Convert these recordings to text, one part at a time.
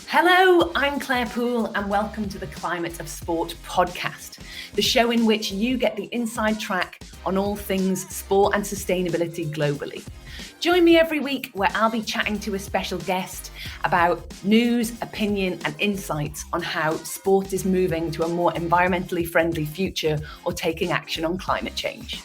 Hello, I'm Claire Poole and welcome to the Climate of Sport podcast, the show in which you get the inside track on all things sport and sustainability globally. Join me every week where I'll be chatting to a special guest about news, opinion and insights on how sport is moving to a more environmentally friendly future or taking action on climate change.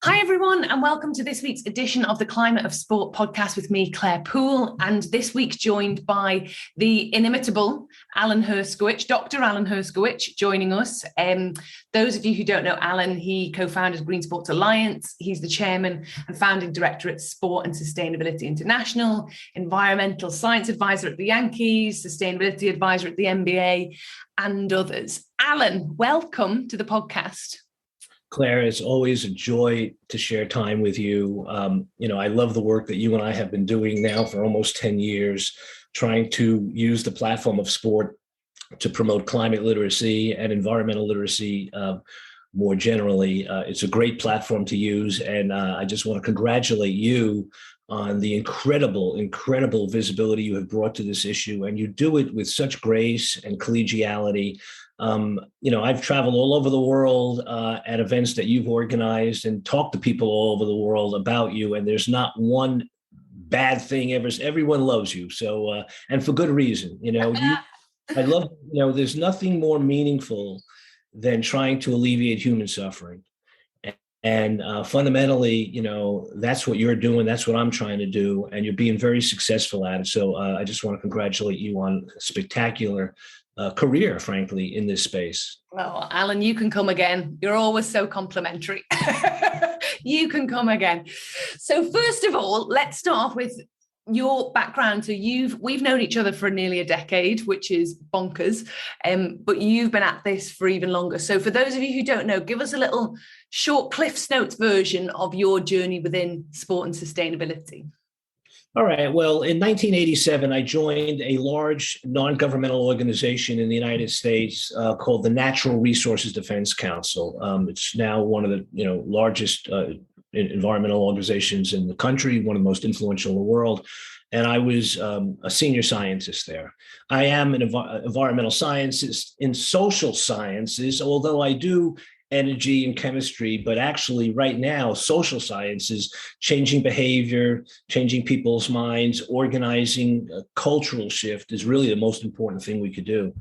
Hi everyone, and welcome to this week's edition of the Climate of Sport podcast with me, Claire Poole, and this week joined by the inimitable Allen Hershkowitz, Dr. Allen Hershkowitz, joining us. Those of you who don't know Allen, he co-founded Green Sports Alliance. He's the chairman and founding director at Sport and Sustainability International, environmental science advisor at the Yankees, sustainability advisor at the NBA, and others. Allen, welcome to the podcast. Claire, it's always a joy to share time with you. I love the work that you and I have been doing now for almost 10 years, trying to use the platform of sport to promote climate literacy and environmental literacy more generally. It's a great platform to use. And I just want to congratulate you on the incredible visibility you have brought to this issue. And you do it with such grace and collegiality. I've traveled all over the world at events that you've organized and talked to people all over the world about you. And there's not one bad thing ever. Everyone loves you. So, and for good reason, there's nothing more meaningful than trying to alleviate human suffering. And fundamentally, that's what you're doing. That's what I'm trying to do. And you're being very successful at it. So I just want to congratulate you on a spectacular career, frankly, in this space. Oh, Allen, you can come again. You're always so complimentary. You can come again. So first of all, let's start off with your background. So we've known each other for nearly a decade, which is bonkers, but you've been at this for even longer. So for those of you who don't know, give us a little short Cliff's Notes version of your journey within sport and sustainability. All right. Well, in 1987, I joined a large non-governmental organization in the United States called the Natural Resources Defense Council. It's now one of the largest environmental organizations in the country, one of the most influential in the world. And I was a senior scientist there. I am an environmental scientist in social sciences, although I do energy and chemistry, but actually right now, social sciences, changing behavior, changing people's minds, organizing a cultural shift is really the most important thing we could do.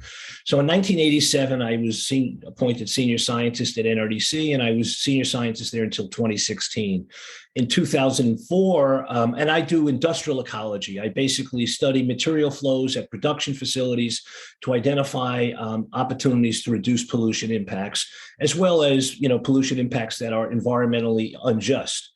So in 1987, I was appointed senior scientist at NRDC, and I was senior scientist there until 2016. In 2004, and I do industrial ecology. I basically study material flows at production facilities to identify opportunities to reduce pollution impacts, as well as pollution impacts that are environmentally unjust.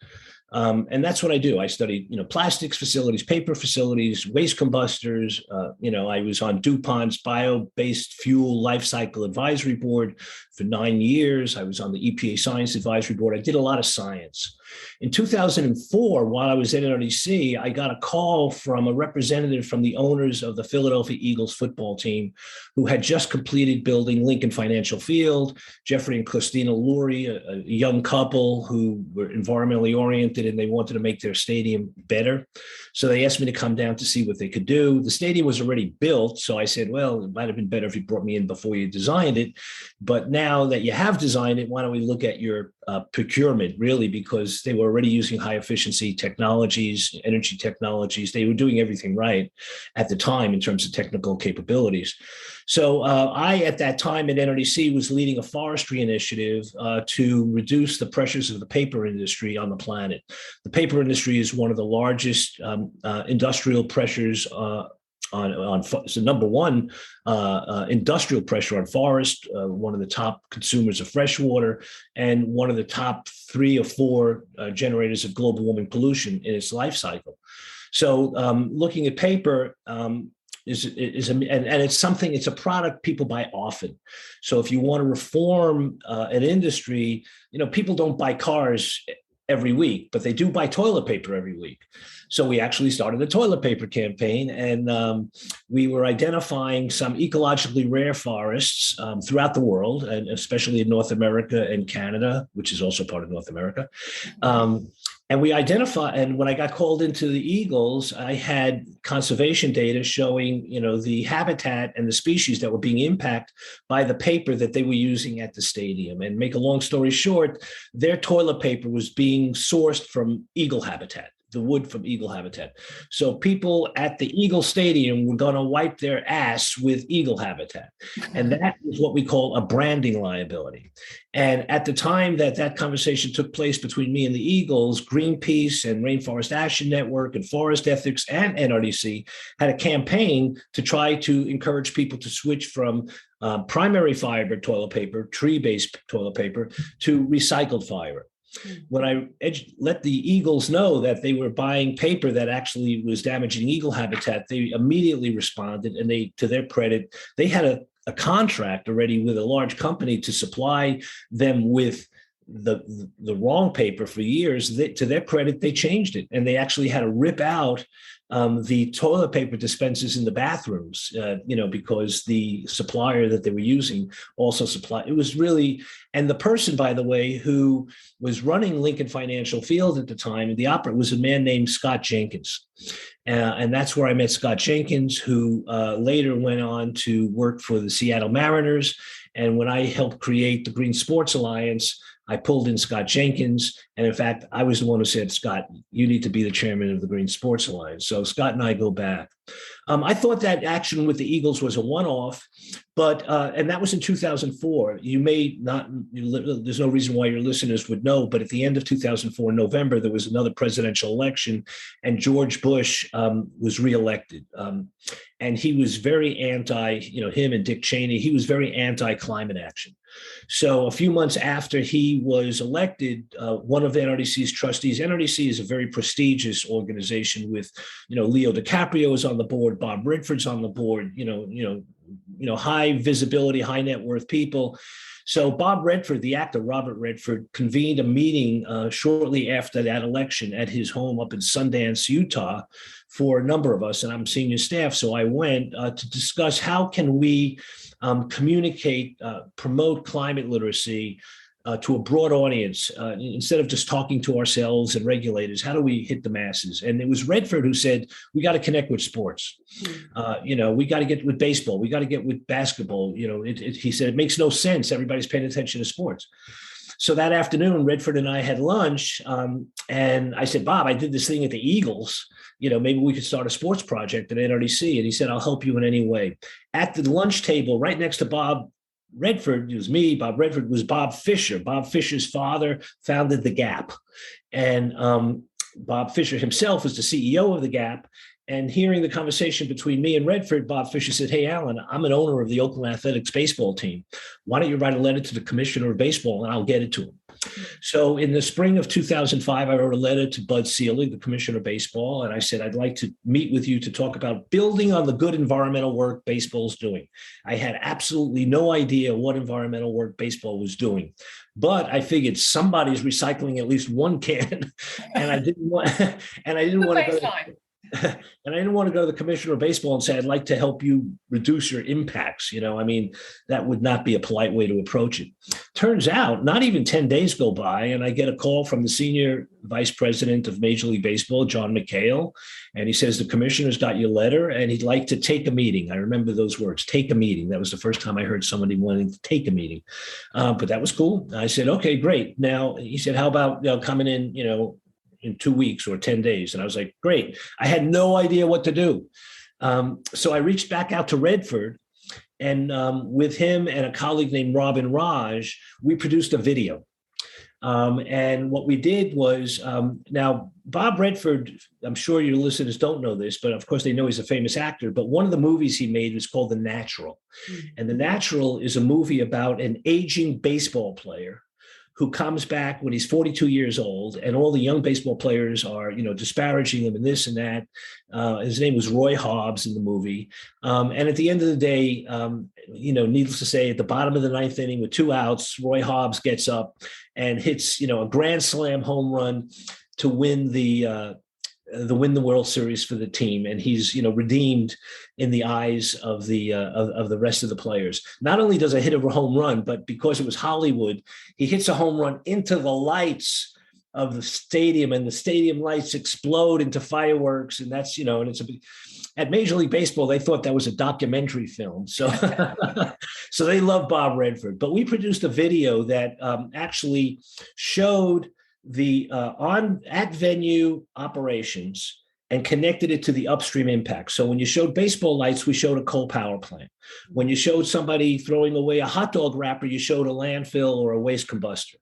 And that's what I do. I study, plastics facilities, paper facilities, waste combustors. I was on DuPont's bio-based fuel life cycle advisory board for 9 years. I was on the EPA Science Advisory Board. I did a lot of science. In 2004, while I was at NRDC, I got a call from a representative from the owners of the Philadelphia Eagles football team who had just completed building Lincoln Financial Field. Jeffrey and Christina Lurie, a young couple who were environmentally oriented, and they wanted to make their stadium better. So they asked me to come down to see what they could do. The stadium was already built. So I said, well, it might have been better if you brought me in before you designed it. But now that you have designed it, why don't we look at your procurement, really, because they were already using high efficiency technologies, energy technologies. They were doing everything right at the time in terms of technical capabilities. So I, at that time at NRDC, was leading a forestry initiative to reduce the pressures of the paper industry on the planet. The paper industry is one of the largest industrial pressures so number one, industrial pressure on forest, one of the top consumers of fresh water, and one of the top 3 or 4 generators of global warming pollution in its life cycle. So looking at paper is it's a product people buy often. So if you want to reform an industry, people don't buy cars every week, but they do buy toilet paper every week. So we actually started a toilet paper campaign, and we were identifying some ecologically rare forests throughout the world, and especially in North America and Canada, which is also part of North America. And we identify, and when I got called into the Eagles, I had conservation data showing, the habitat and the species that were being impacted by the paper that they were using at the stadium. And make a long story short, their toilet paper was being sourced from eagle habitat, the wood from eagle habitat. So people at the Eagle Stadium were going to wipe their ass with eagle habitat. And that is what we call a branding liability. And at the time that conversation took place between me and the Eagles, Greenpeace and Rainforest Action Network and Forest Ethics and NRDC had a campaign to try to encourage people to switch from primary fiber toilet paper, tree-based toilet paper, to recycled fiber. When I let the Eagles know that they were buying paper that actually was damaging eagle habitat, they immediately responded, and to their credit, they had a contract already with a large company to supply them with the wrong paper for years. To their credit, they changed it, and they actually had to rip out the toilet paper dispensers in the bathrooms, because the supplier that they were using also supplied. It was really, and the person, by the way, who was running Lincoln Financial Field at the time, the operator, was a man named Scott Jenkins. And that's where I met Scott Jenkins, who later went on to work for the Seattle Mariners. And when I helped create the Green Sports Alliance, I pulled in Scott Jenkins. And in fact, I was the one who said, Scott, you need to be the chairman of the Green Sports Alliance. So Scott and I go back. I thought that action with the Eagles was a one-off, and that was in 2004. You may not, there's no reason why your listeners would know, but at the end of 2004, November, there was another presidential election, and George Bush was reelected. And he was very anti, him and Dick Cheney, he was very anti-climate action. So a few months after he was elected, one of the NRDC's trustees, NRDC is a very prestigious organization with, Leo DiCaprio is on the board, Bob Redford's on the board, high visibility, high net worth people. So Bob Redford, the actor Robert Redford, convened a meeting shortly after that election at his home up in Sundance, Utah, for a number of us, and I'm senior staff. So I went to discuss how can we communicate, promote climate literacy to a broad audience, instead of just talking to ourselves and regulators. How do we hit the masses? And it was Redford who said, we got to connect with sports. We got to get with baseball. We got to get with basketball. He said, it makes no sense. Everybody's paying attention to sports. So that afternoon, Redford and I had lunch, and I said, Bob, I did this thing at the Eagles. Maybe we could start a sports project at NRDC. And he said, I'll help you in any way. At the lunch table, right next to Bob Redford, it was me, Bob Redford, was Bob Fisher. Bob Fisher's father founded The Gap. And Bob Fisher himself was the CEO of The Gap. And hearing the conversation between me and Redford, Bob Fisher said, hey, Allen, I'm an owner of the Oakland Athletics baseball team. Why don't you write a letter to the commissioner of baseball and I'll get it to him? So in the spring of 2005, I wrote a letter to Bud Selig, the commissioner of baseball, and I said, I'd like to meet with you to talk about building on the good environmental work baseball's doing. I had absolutely no idea what environmental work baseball was doing, but I figured somebody's recycling at least one can, and I didn't want to go. And I didn't want to go to the commissioner of baseball and say, I'd like to help you reduce your impacts. That would not be a polite way to approach it. Turns out not even 10 days go by, and I get a call from the senior vice president of Major League Baseball, John McHale. And he says, the commissioner's got your letter and he'd like to take a meeting. I remember those words, take a meeting. That was the first time I heard somebody wanting to take a meeting. But that was cool. I said, okay, great. Now, he said, how about coming in 2 weeks or 10 days. And I was like, great. I had no idea what to do. So I reached back out to Redford, and with him and a colleague named Robin Raj, we produced a video. And what we did was, now Bob Redford, I'm sure your listeners don't know this, but of course they know he's a famous actor, but one of the movies he made was called The Natural. And The Natural is a movie about an aging baseball player who comes back when he's 42 years old, and all the young baseball players are, disparaging him and this and that. His name was Roy Hobbs in the movie. And at the end of the day, needless to say, at the bottom of the ninth inning with 2 outs, Roy Hobbs gets up and hits, a grand slam home run to win the World Series for the team, and he's redeemed in the eyes of the rest of the players. Not only does he hit a home run, but because it was Hollywood, he hits a home run into the lights of the stadium, and the stadium lights explode into fireworks. And that's, and it's at Major League Baseball, they thought that was a documentary film. So, so they love Bob Redford. But we produced a video that actually showed the at venue operations and connected it to the upstream impact. So when you showed baseball lights, we showed a coal power plant. When you showed somebody throwing away a hot dog wrapper, you showed a landfill or a waste combustor.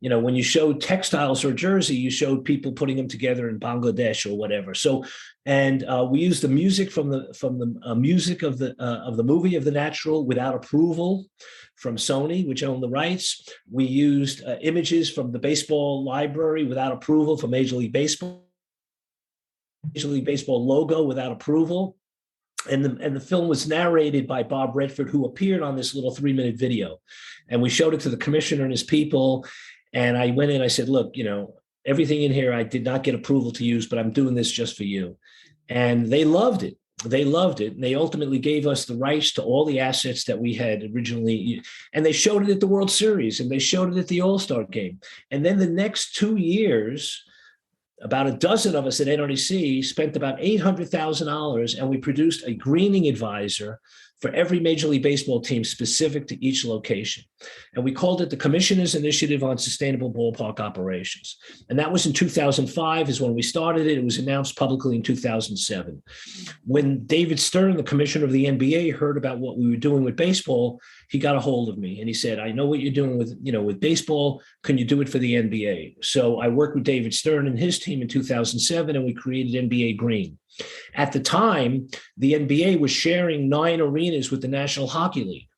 When you showed textiles or jersey, you showed people putting them together in Bangladesh or whatever. So, and we used the music from the music of the movie of The Natural without approval from Sony, which owned the rights. We used images from the baseball library without approval from Major League Baseball logo without approval. And the film was narrated by Bob Redford, who appeared on this little 3-minute video. And we showed it to the commissioner and his people. And I went in, I said, look, everything in here I did not get approval to use, but I'm doing this just for you. And they loved it. They loved it. And they ultimately gave us the rights to all the assets that we had originally. And they showed it at the World Series, and they showed it at the All-Star game. And then the next 2 years, about a dozen of us at NRDC spent about $800,000, and we produced a greening advisor for every Major League Baseball team specific to each location. And we called it the Commissioner's Initiative on Sustainable Ballpark Operations. And that was in 2005 is when we started it. It was announced publicly in 2007. When David Stern, the commissioner of the NBA, heard about what we were doing with baseball, he got a hold of me and he said, I know what you're doing with baseball. Can you do it for the NBA? So I worked with David Stern and his team in 2007, and we created NBA Green. At the time, the NBA was sharing 9 arenas with the National Hockey League.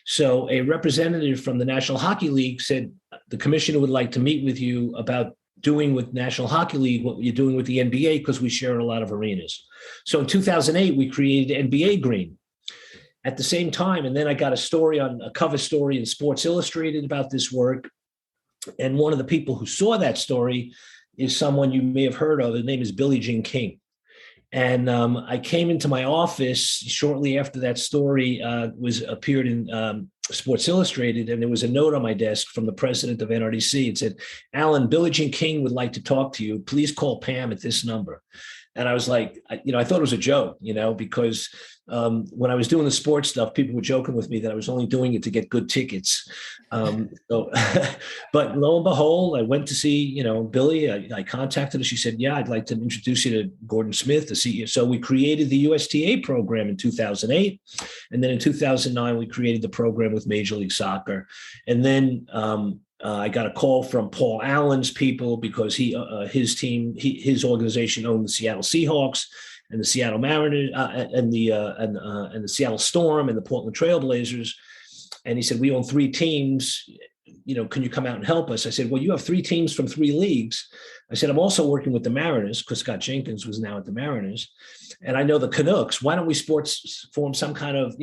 So a representative from the National Hockey League said, the commissioner would like to meet with you about doing with National Hockey League what you're doing with the NBA, because we share a lot of arenas. So in 2008, we created NBA Green. At the same time, and then I got a cover story in Sports Illustrated about this work. And one of the people who saw that story is someone you may have heard of. His name is Billie Jean King. And I came into my office shortly after that story appeared in Sports Illustrated, and there was a note on my desk from the president of NRDC. It said, Allen, Billie Jean King would like to talk to you. Please call Pam at this number. And I was like, I thought it was a joke, because when I was doing the sports stuff, people were joking with me that I was only doing it to get good tickets. But lo and behold, I went to see, Billie. I contacted her. She said, yeah, I'd like to introduce you to Gordon Smith, the CEO. So we created the USTA program in 2008. And then in 2009, we created the program with Major League Soccer. And then I got a call from Paul Allen's people, because his team, his organization owned the Seattle Seahawks and the Seattle Mariners and the Seattle Storm and the Portland Trail Blazers. And he said, we own 3 teams. Can you come out and help us? I said, well, you have 3 teams from 3 leagues. I said, I'm also working with the Mariners, because Scott Jenkins was now at the Mariners. And I know the Canucks. Why don't we form some kind of,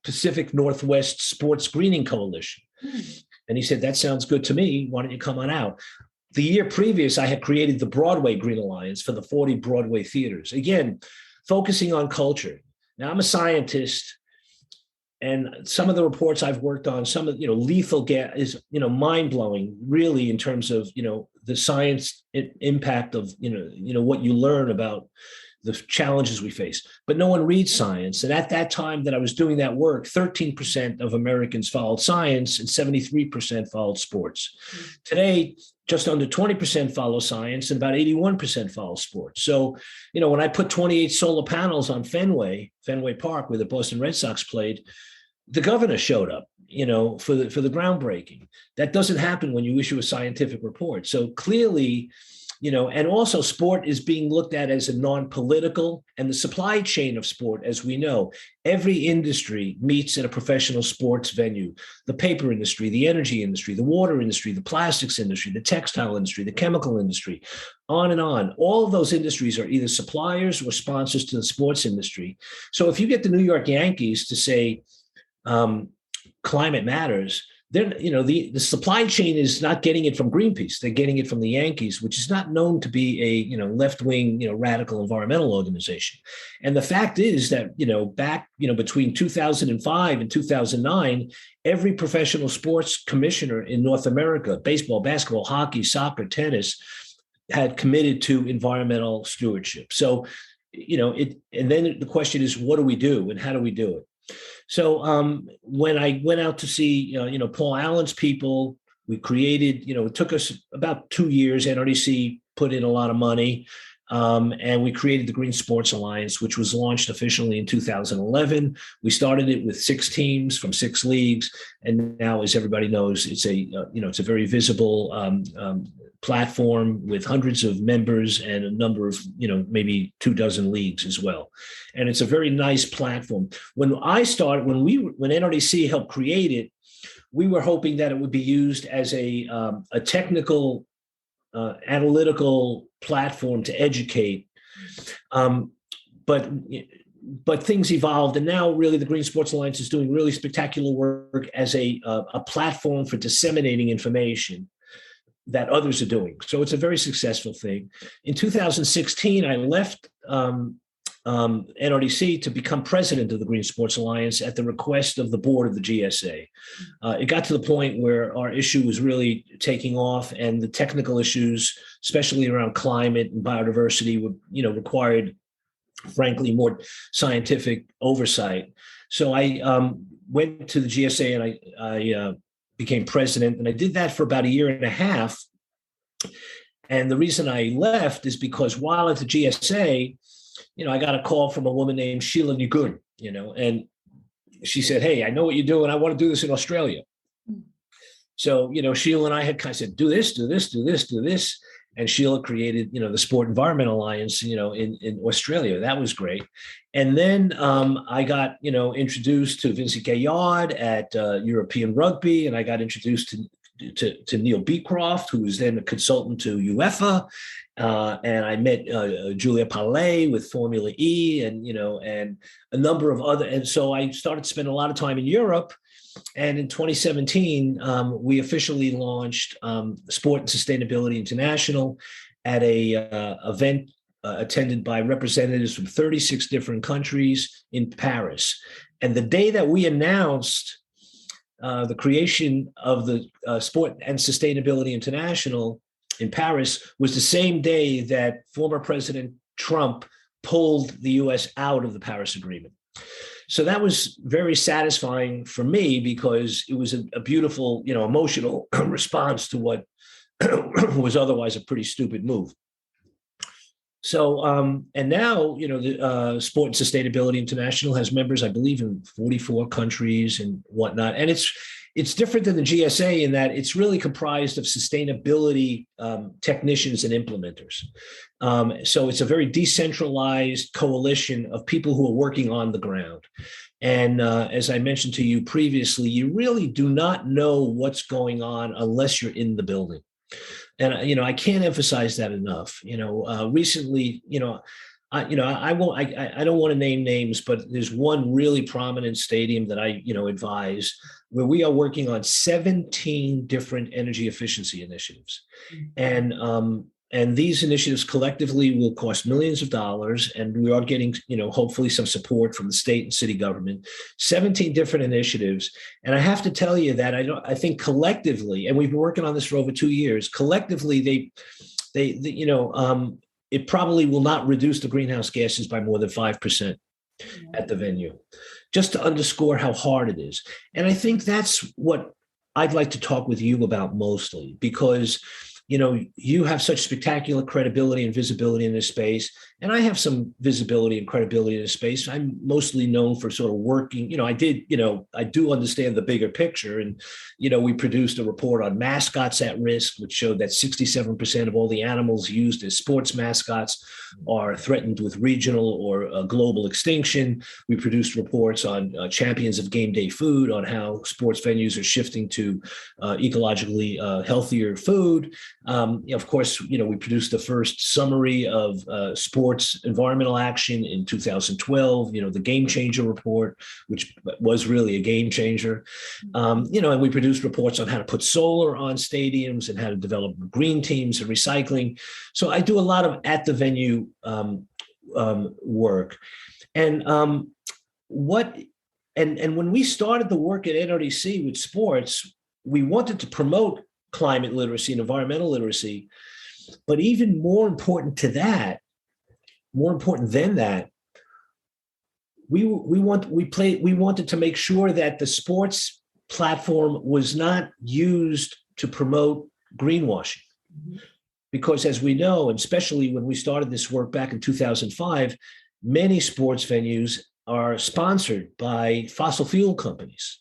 Pacific Northwest Sports Screening Coalition? And he said, that sounds good to me. Why don't you come on out? The year previous, I had created the Broadway Green Alliance for the 40 Broadway theaters. Again, focusing on culture. Now, I'm a scientist, and some of the reports I've worked on, some of, lethal gas is, mind-blowing, really, in terms of, the science impact of, what you learn about the challenges we face. But no one reads science. And at that time that I was doing that work, 13% of Americans followed science and 73% followed sports. Today, just under 20% follow science and about 81% follow sports. So, when I put 28 solar panels on Fenway Park, where the Boston Red Sox played, the governor showed up, for the groundbreaking. That doesn't happen when you issue a scientific report. So clearly, and also sport is being looked at as a non-political, and the supply chain of sport, as we know, every industry meets at a professional sports venue. The paper industry, the energy industry, the water industry, the plastics industry, the textile industry, the chemical industry, on and on. All of those industries are either suppliers or sponsors to the sports industry. So if you get the New York Yankees to say, climate matters, they're, the supply chain is not getting it from Greenpeace. They're getting it from the Yankees, which is not known to be a, left-wing, radical environmental organization. And the fact is that, back, between 2005 and 2009, every professional sports commissioner in North America, baseball, basketball, hockey, soccer, tennis, had committed to environmental stewardship. So, and then the question is, what do we do and how do we do it? So when I went out to see, Paul Allen's people, we created, it took us about 2 years. NRDC put in a lot of money, and we created the Green Sports Alliance, which was launched officially in 2011. We started it with 6 teams from 6 leagues, and now, as everybody knows, it's a very visible platform with hundreds of members and a number of, maybe 24 leagues as well. And it's a very nice platform. When I started, when NRDC helped create it, we were hoping that it would be used as a technical, analytical platform to educate. But things evolved, and now really the Green Sports Alliance is doing really spectacular work as a platform for disseminating information that others are doing. So it's a very successful thing. In 2016, I left NRDC to become president of the Green Sports Alliance at the request of the board of the GSA. It got to the point where our issue was really taking off, and the technical issues, especially around climate and biodiversity, required, frankly, more scientific oversight. So I went to the GSA and I became president, and I did that for about a year and a half. And the reason I left is because while at the GSA, I got a call from a woman named Sheila Nigun, and she said, "Hey, I know what you're doing. I want to do this in Australia." So, Sheila and I said, do this, do this, do this, do this. And Sheila created, the Sport Environment Alliance, in Australia. That was great. And then I got, introduced to Vincent Gaillard at European Rugby, and I got introduced to Neil Beecroft, who was then a consultant to UEFA. And I met Julia Palais with Formula E, and a number of other. And so I started to spend a lot of time in Europe. And in 2017, we officially launched Sport and Sustainability International at a event attended by representatives from 36 different countries in Paris. And the day that we announced the creation of the Sport and Sustainability International in Paris was the same day that former President Trump pulled the U.S. out of the Paris Agreement. So that was very satisfying for me, because it was a beautiful, emotional response to what was otherwise a pretty stupid move. So, and now, the Sport and Sustainability International has members, I believe, in 44 countries and whatnot. And it's different than the GSA in that it's really comprised of sustainability technicians and implementers. So it's a very decentralized coalition of people who are working on the ground. And as I mentioned to you previously, you really do not know what's going on unless you're in the building. And, I can't emphasize that enough. Recently, I don't want to name names, but there's one really prominent stadium that I, advise, where we are working on 17 different energy efficiency initiatives. And these initiatives collectively will cost millions of dollars, and we are getting, hopefully some support from the state and city government. 17 different initiatives, and I have to tell you that I think collectively, and we've been working on this for over 2 years. Collectively, it probably will not reduce the greenhouse gases by more than 5% at the venue, just to underscore how hard it is. And I think that's what I'd like to talk with you about mostly, because you have such spectacular credibility and visibility in this space, and I have some visibility and credibility in this space. I'm mostly known for sort of working, I do understand the bigger picture. And, we produced a report on mascots at risk, which showed that 67% of all the animals used as sports mascots are threatened with regional or global extinction. We produced reports on champions of game day food, on how sports venues are shifting to ecologically healthier food. Of course, we produced the first summary of sports environmental action in 2012, the Game Changer report, which was really a game changer. And we produced reports on how to put solar on stadiums and how to develop green teams and recycling. So I do a lot of at the venue work. And when we started the work at NRDC with sports, we wanted to promote climate literacy and environmental literacy, but even more important than that, we wanted to make sure that the sports platform was not used to promote greenwashing. Because as we know, and especially when we started this work back in 2005, many sports venues are sponsored by fossil fuel companies.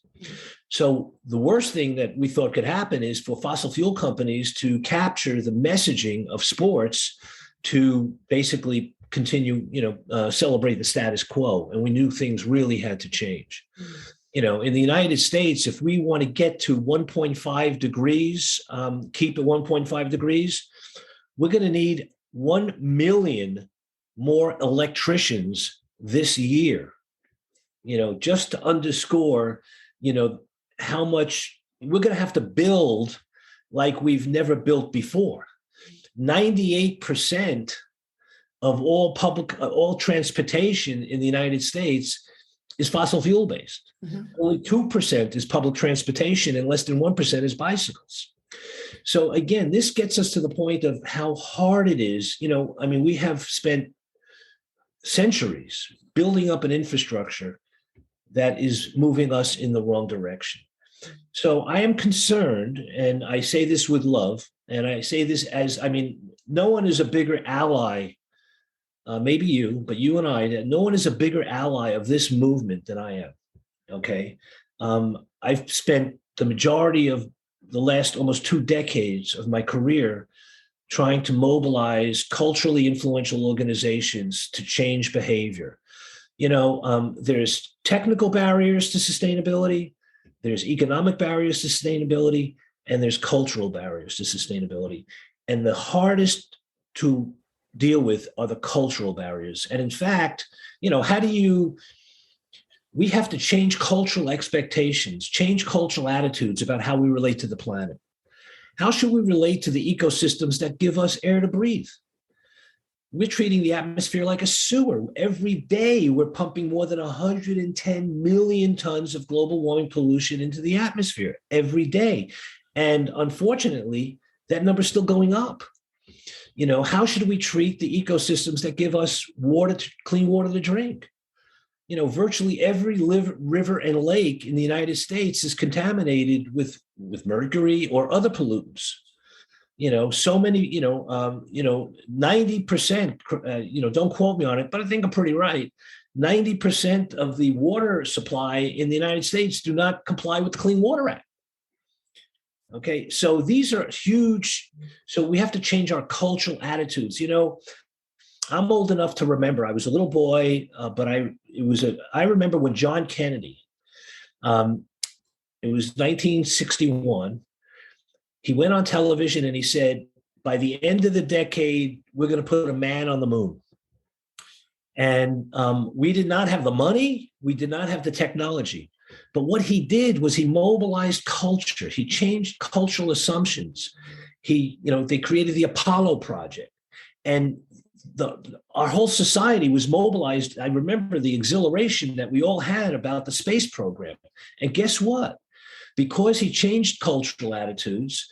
So the worst thing that we thought could happen is for fossil fuel companies to capture the messaging of sports to basically continue, celebrate the status quo. And we knew things really had to change. In the United States, if we want to get to 1.5 degrees, keep it 1.5 degrees, we're going to need 1 million more electricians this year, just to underscore, how much we're going to have to build like we've never built before. 98% of all transportation in the United States is fossil fuel based. Only 2% is public transportation and less than 1% is bicycles. So again, this gets us to the point of how hard it is. We have spent centuries building up an infrastructure that is moving us in the wrong direction. So I am concerned, and I say this with love, and I say this no one is a bigger ally, maybe you, but you and I, no one is a bigger ally of this movement than I am, okay? I've spent the majority of the last almost 2 decades of my career trying to mobilize culturally influential organizations to change behavior. There's technical barriers to sustainability, there's economic barriers to sustainability, and there's cultural barriers to sustainability. And the hardest to deal with are the cultural barriers. And in fact, we have to change cultural expectations, change cultural attitudes about how we relate to the planet. How should we relate to the ecosystems that give us air to breathe? We're treating the atmosphere like a sewer. Every day, we're pumping more than 110 million tons of global warming pollution into the atmosphere every day. And unfortunately, that number's still going up. How should we treat the ecosystems that give us clean water to drink? Virtually every river and lake in the United States is contaminated with mercury or other pollutants. So many, 90%, don't quote me on it, but I think I'm pretty right. 90% of the water supply in the United States do not comply with the Clean Water Act. Okay, so these are huge. So we have to change our cultural attitudes. I'm old enough to remember. I was a little boy, but I remember when John Kennedy. It was 1961. He went on television and he said, "By the end of the decade, we're going to put a man on the moon." And we did not have the money. We did not have the technology. But what he did was he mobilized culture. He changed cultural assumptions. They created the Apollo project. And our whole society was mobilized. I remember the exhilaration that we all had about the space program. And guess what? Because he changed cultural attitudes,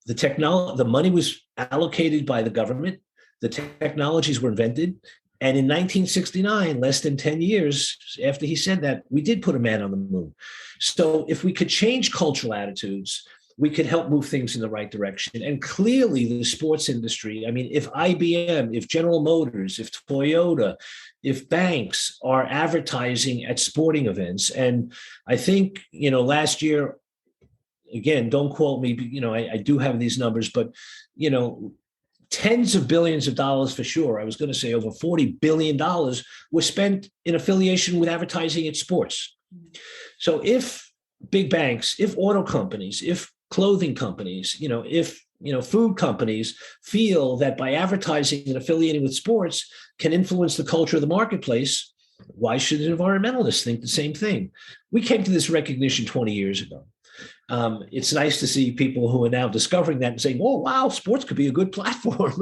the money was allocated by the government, the technologies were invented. And in 1969, less than 10 years after he said that, we did put a man on the moon. So if we could change cultural attitudes, we could help move things in the right direction. And clearly the sports industry, if IBM, if General Motors, if Toyota, if banks are advertising at sporting events, and I think, last year, again, don't quote me, I do have these numbers, but, tens of billions of dollars for sure. I was going to say over $40 billion were spent in affiliation with advertising at sports. So if big banks, if auto companies, if clothing companies, if food companies feel that by advertising and affiliating with sports can influence the culture of the marketplace, why should environmentalists think the same thing? We came to this recognition 20 years ago. It's nice to see people who are now discovering that and saying, oh, wow, sports could be a good platform.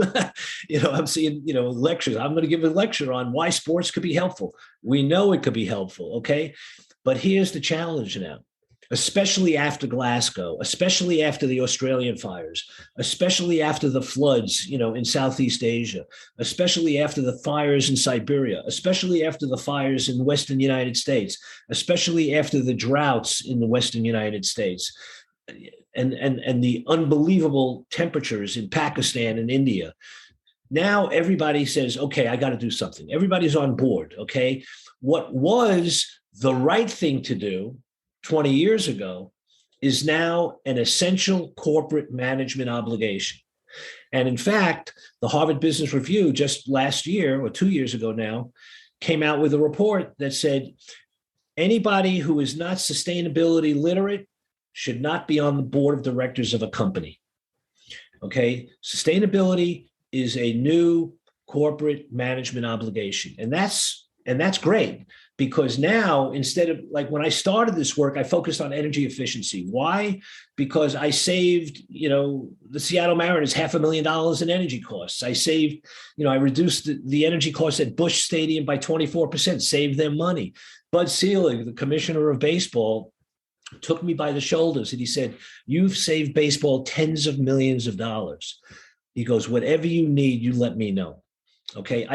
I'm seeing, lectures. I'm going to give a lecture on why sports could be helpful. We know it could be helpful. Okay. But here's the challenge now, especially after Glasgow, especially after the Australian fires, especially after the floods, in Southeast Asia, especially after the fires in Siberia, especially after the fires in the Western United States, especially after the droughts in the Western United States, and the unbelievable temperatures in Pakistan and India. Now everybody says, okay, I got to do something. Everybody's on board. Okay. What was the right thing to do 20 years ago is now an essential corporate management obligation. And in fact, the Harvard Business Review just last year or 2 years ago now came out with a report that said anybody who is not sustainability literate should not be on the board of directors of a company. Okay, sustainability is a new corporate management obligation. And that's great. Because now, instead of like when I started this work, I focused on energy efficiency. Why? Because I saved, the Seattle Mariners $500,000 in energy costs. I saved, I reduced the energy costs at Busch Stadium by 24%, saved them money. Bud Selig, the commissioner of baseball, took me by the shoulders and he said, you've saved baseball tens of millions of dollars. He goes, whatever you need, you let me know. Okay,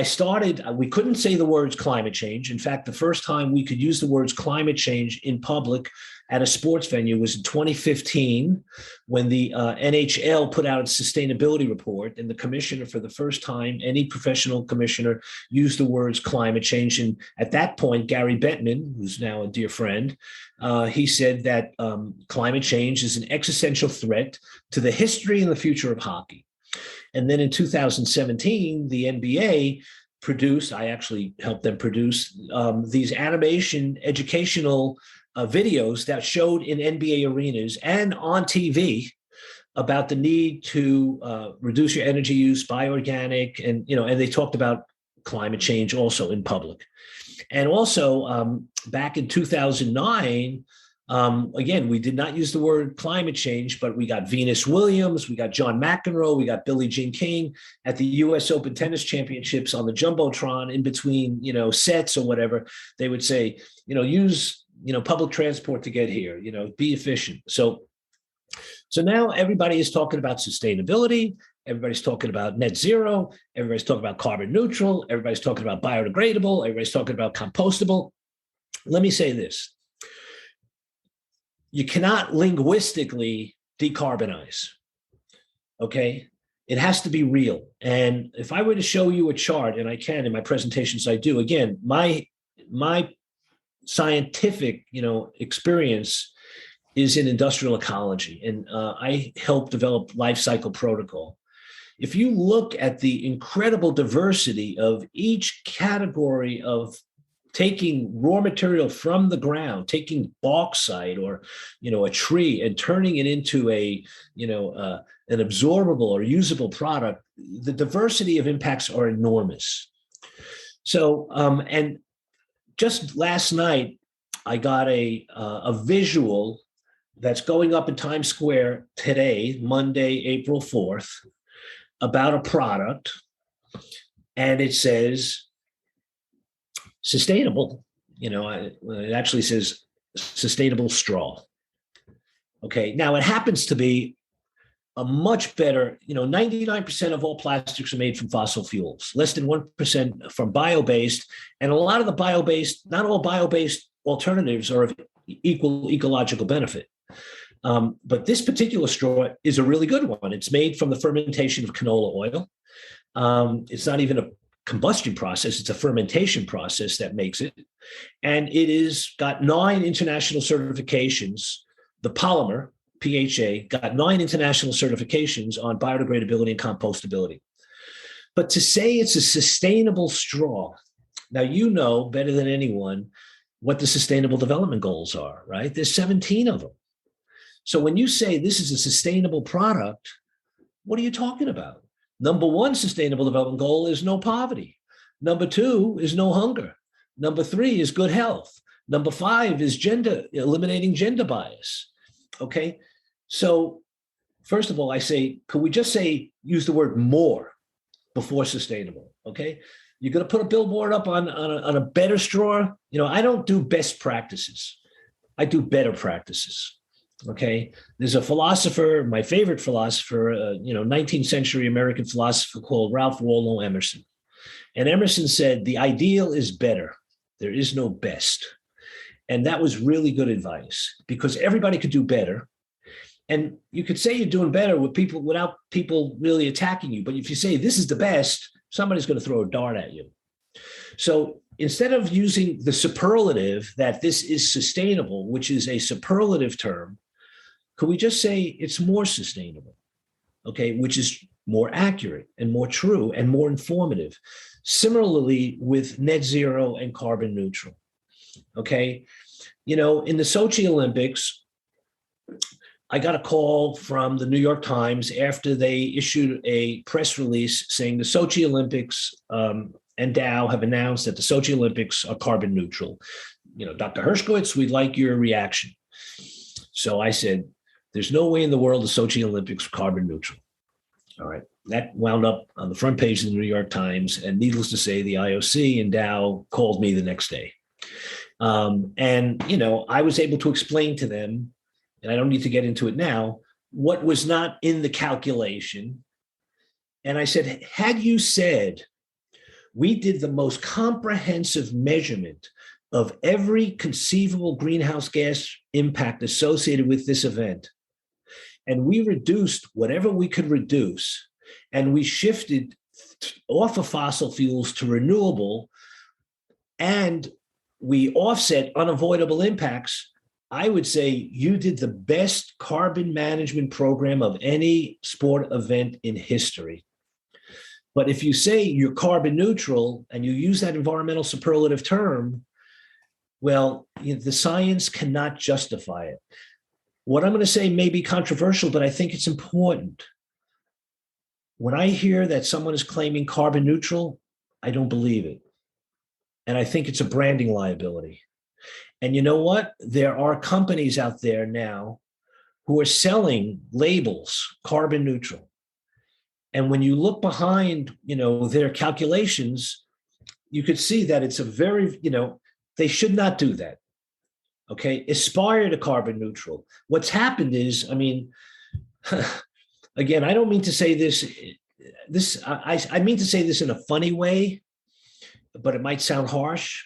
we couldn't say the words climate change. In fact, the first time we could use the words climate change in public at a sports venue was in 2015 when the NHL put out a sustainability report, and the commissioner, for the first time, any professional commissioner, used the words climate change. And at that point, Gary Bettman, who's now a dear friend, he said that climate change is an existential threat to the history and the future of hockey. And then in 2017, the NBA produced, I actually helped them produce these animation educational videos that showed in NBA arenas and on TV about the need to reduce your energy use, buy organic, and they talked about climate change also in public. And also back in 2009, again, we did not use the word climate change, but we got Venus Williams, we got John McEnroe, we got Billie Jean King at the U.S. Open Tennis Championships on the Jumbotron in between, sets or whatever. They would say, use, public transport to get here, be efficient. So now everybody is talking about sustainability. Everybody's talking about net zero. Everybody's talking about carbon neutral. Everybody's talking about biodegradable. Everybody's talking about compostable. Let me say this. You cannot linguistically decarbonize, okay? It has to be real. And if I were to show you a chart, and I can in my presentations, I do, again, my scientific, experience is in industrial ecology, and I helped develop life cycle protocol. If you look at the incredible diversity of each category of taking raw material from the ground, taking bauxite or, a tree and turning it into an absorbable or usable product, the diversity of impacts are enormous. So, and just last night, I got a visual that's going up in Times Square today, Monday, April 4th, about a product. And it says, sustainable, it actually says sustainable straw. Okay, now it happens to be a much better, 99% of all plastics are made from fossil fuels, less than 1% from bio-based. And a lot of the bio-based, not all bio-based alternatives are of equal ecological benefit. But this particular straw is a really good one. It's made from the fermentation of canola oil. It's not even a combustion process, it's a fermentation process that makes it. And it is got 9 international certifications. The polymer, PHA, got 9 international certifications on biodegradability and compostability. But to say it's a sustainable straw, now you know better than anyone what the Sustainable Development Goals are, right? There's 17 of them. So when you say this is a sustainable product, What are you talking about? Number one sustainable development goal is no poverty. Number two is no hunger. Number three is good health. Number five is eliminating gender bias. Okay. So first of all, I say, could we just use the word more before sustainable? Okay. You're going to put a billboard up on a better straw. I don't do best practices. I do better practices. Okay. There's a philosopher, my favorite philosopher, 19th century American philosopher called Ralph Waldo Emerson. And Emerson said, the ideal is better. There is no best. And that was really good advice because everybody could do better. And you could say you're doing better without people really attacking you. But if you say this is the best, somebody's going to throw a dart at you. So instead of using the superlative that this is sustainable, which is a superlative term, could we just say it's more sustainable? Okay, which is more accurate and more true and more informative. Similarly with net zero and carbon neutral. Okay, in the Sochi Olympics, I got a call from the New York Times after they issued a press release saying the Sochi Olympics and Dow have announced that the Sochi Olympics are carbon neutral. Dr. Hershkowitz, we'd like your reaction. So I said, there's no way in the world the Sochi Olympics are carbon neutral. All right. That wound up on the front page of the New York Times. And needless to say, the IOC and Dow called me the next day. I was able to explain to them, and I don't need to get into it now, what was not in the calculation. And I said, had you said, we did the most comprehensive measurement of every conceivable greenhouse gas impact associated with this event, and we reduced whatever we could reduce, and we shifted off of fossil fuels to renewable, and we offset unavoidable impacts, I would say you did the best carbon management program of any sport event in history. But if you say you're carbon neutral and you use that environmental superlative term, well, the science cannot justify it. What I'm going to say may be controversial, but I think it's important. When I hear that someone is claiming carbon neutral, I don't believe it. And I think it's a branding liability. And you know what? There are companies out there now who are selling labels, carbon neutral. And when you look behind, their calculations, you could see that it's a very, they should not do that. Okay, aspire to carbon neutral. What's happened is, again, I don't mean to say this. I mean to say this in a funny way, but it might sound harsh.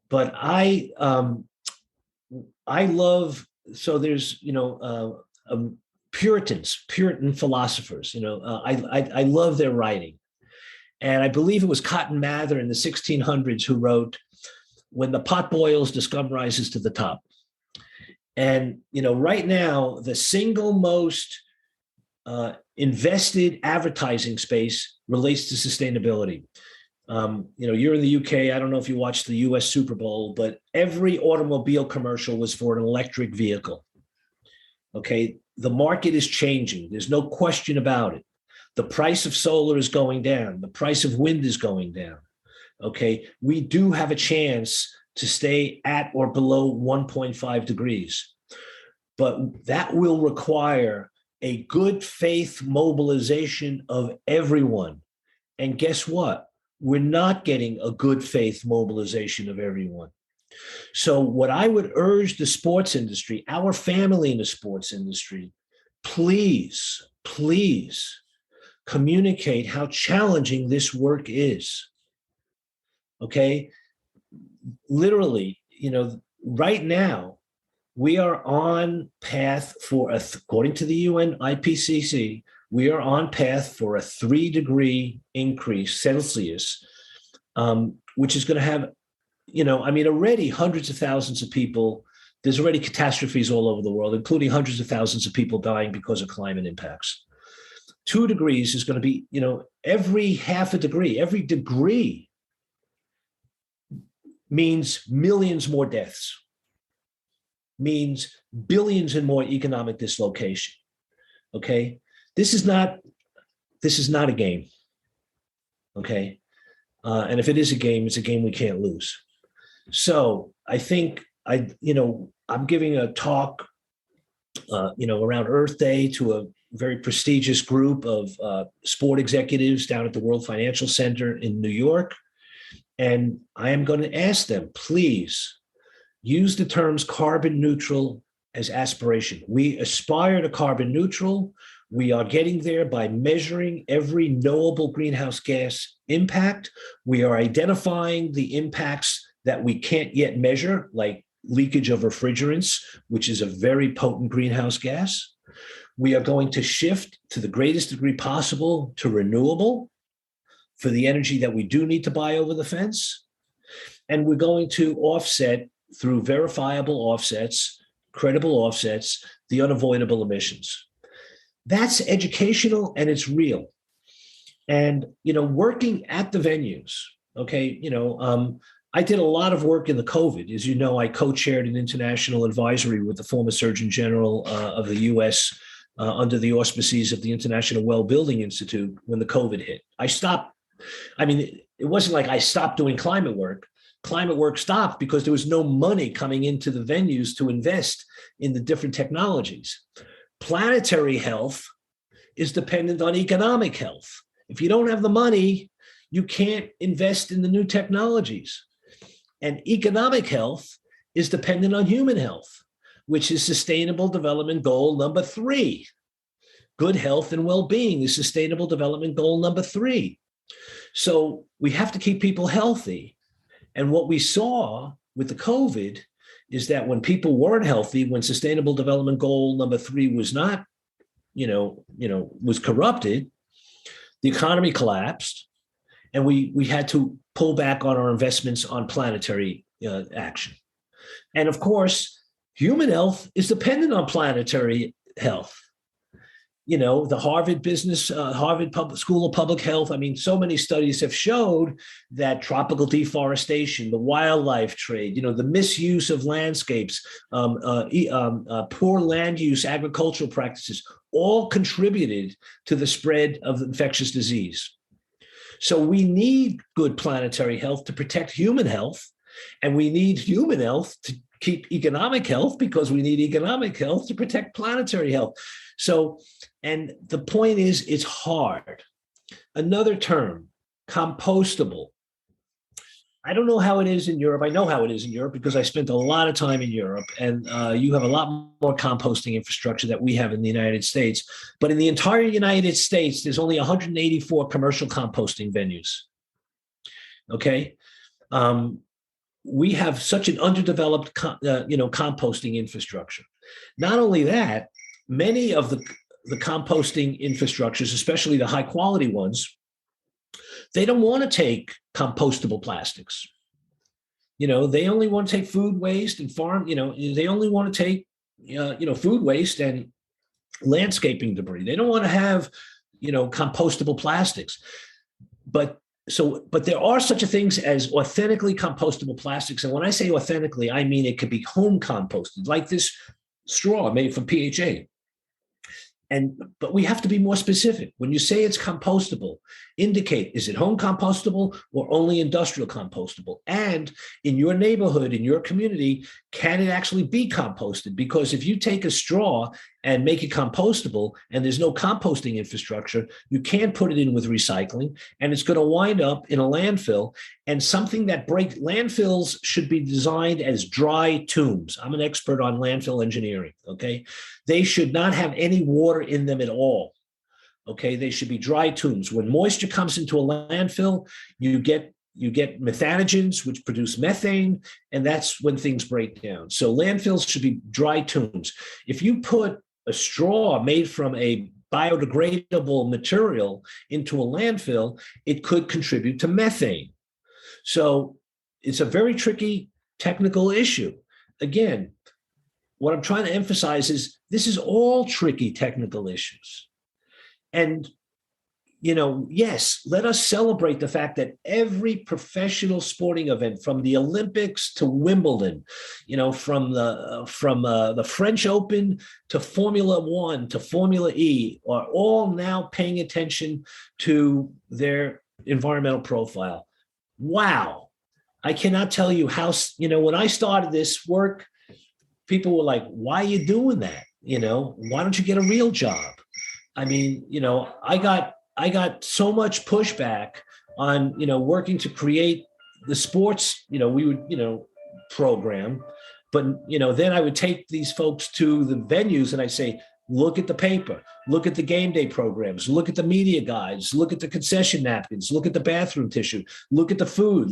But I love. So there's Puritan philosophers. I love their writing, and I believe it was Cotton Mather in the 1600s who wrote, "When the pot boils, the scum rises to the top." And, right now, the single most invested advertising space relates to sustainability. You're in the UK. I don't know if you watched the US Superbowl, but every automobile commercial was for an electric vehicle. Okay. The market is changing. There's no question about it. The price of solar is going down. The price of wind is going down. Okay, we do have a chance to stay at or below 1.5 degrees, but that will require a good faith mobilization of everyone. And guess what? We're not getting a good faith mobilization of everyone. So what I would urge the sports industry, our family in the sports industry, please communicate how challenging this work is. Okay, literally, right now, we are on path for, according to the UN IPCC, we are on path for a 3-degree increase Celsius, which is going to have, already hundreds of thousands of people. There's already catastrophes all over the world, including hundreds of thousands of people dying because of climate impacts. 2 degrees is going to be, every half a degree, every degree means millions more deaths, means billions and more economic dislocation. Okay, this is not this is not a game. Okay. And if it is a game, it's a game we can't lose. So I think I'm giving a talk, around Earth Day to a very prestigious group of sport executives down at the World Financial Center in New York. And I am going to ask them, please use the terms carbon neutral as aspiration. We aspire to carbon neutral. We are getting there by measuring every knowable greenhouse gas impact. We are identifying the impacts that we can't yet measure, like leakage of refrigerants, which is a very potent greenhouse gas. We are going to shift to the greatest degree possible to renewable for the energy that we do need to buy over the fence. And we're going to offset through verifiable offsets, credible offsets, the unavoidable emissions. That's educational and it's real. And, working at the venues, okay, I did a lot of work in the COVID. As you know, I co-chaired an international advisory with the former Surgeon General of the U.S. Under the auspices of the International Well Building Institute when the COVID hit. I stopped. I mean, it wasn't like I stopped doing climate work. Climate work stopped because there was no money coming into the venues to invest in the different technologies. Planetary health is dependent on economic health. If you don't have the money, you can't invest in the new technologies. And economic health is dependent on human health, which is Sustainable Development Goal number 3. Good health and well-being is Sustainable Development Goal number 3. So we have to keep people healthy. And what we saw with the COVID is that when people weren't healthy, when Sustainable Development Goal number 3 was not, was corrupted, the economy collapsed, and we had to pull back on our investments on planetary action. And of course, human health is dependent on planetary health. The Harvard School of Public Health. I mean, so many studies have showed that tropical deforestation, the wildlife trade, the misuse of landscapes, poor land use, agricultural practices, all contributed to the spread of infectious disease. So we need good planetary health to protect human health, and we need human health to keep economic health because we need economic health to protect planetary health. So, and the point is, it's hard. Another term, compostable. I don't know how it is in Europe. I know how it is in Europe because I spent a lot of time in Europe, and you have a lot more composting infrastructure that we have in the United States. But in the entire United States, there's only 184 commercial composting venues. Okay. We have such an underdeveloped, composting infrastructure. Not only that, many of the composting infrastructures, especially the high quality ones, they don't want to take compostable plastics. They only want to take food waste and they only want to take, food waste and landscaping debris. They don't want to have, compostable plastics. But there are such a things as authentically compostable plastics. And when I say authentically, I mean it could be home composted, like this straw made from PHA. But we have to be more specific. When you say it's compostable, indicate, is it home compostable or only industrial compostable? And in your neighborhood, in your community, can it actually be composted? Because if you take a straw and make it compostable and there's no composting infrastructure, you can't put it in with recycling, and it's going to wind up in a landfill. And something that breaks landfills should be designed as dry tombs. I'm an expert on landfill engineering, okay? They should not have any water in them at all. Okay, they should be dry tombs. When moisture comes into a landfill, you get methanogens, which produce methane, and that's when things break down. So landfills should be dry tombs. If you put a straw made from a biodegradable material into a landfill, it could contribute to methane. So it's a very tricky technical issue. Again, what I'm trying to emphasize is this is all tricky technical issues. And yes, let us celebrate the fact that every professional sporting event, from the Olympics to Wimbledon, from the French Open to Formula One to Formula E, are all now paying attention to their environmental profile. Wow. I cannot tell you how, when I started this work, people were like, why are you doing that? Why don't you get a real job? I mean, I got so much pushback on, working to create the sports, we would, program. But, then I would take these folks to the venues and I say, look at the paper, look at the game day programs, look at the media guides, look at the concession napkins, look at the bathroom tissue, look at the food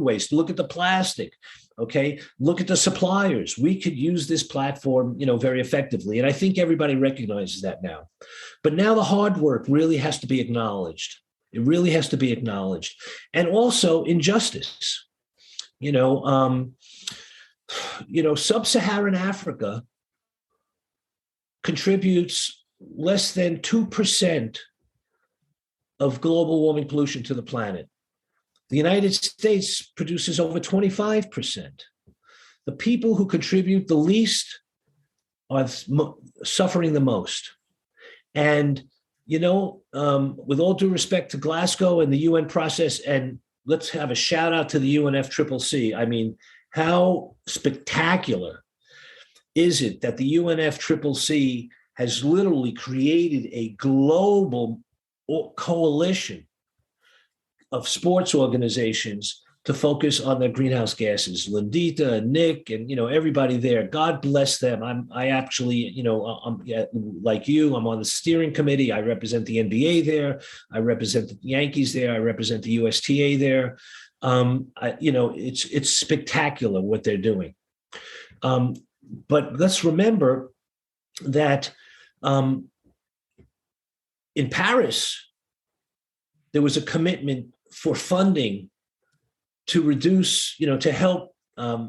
waste, look at the plastic. Okay. Look at the suppliers. We could use this platform, very effectively. And I think everybody recognizes that now. But now the hard work really has to be acknowledged. It really has to be acknowledged. And also injustice. Sub-Saharan Africa contributes less than 2% of global warming pollution to the planet. The United States produces over 25%. The people who contribute the least are suffering the most. And, with all due respect to Glasgow and the UN process, and let's have a shout out to the UNFCCC. I mean, how spectacular is it that the UNFCCC has literally created a global coalition of sports organizations to focus on their greenhouse gases? Lindita and Nick and, everybody there, God bless them. I actually, I'm like you, I'm on the steering committee. I represent the NBA there. I represent the Yankees there. I represent the USTA there. It's spectacular what they're doing. But let's remember that in Paris, there was a commitment for funding to reduce, to help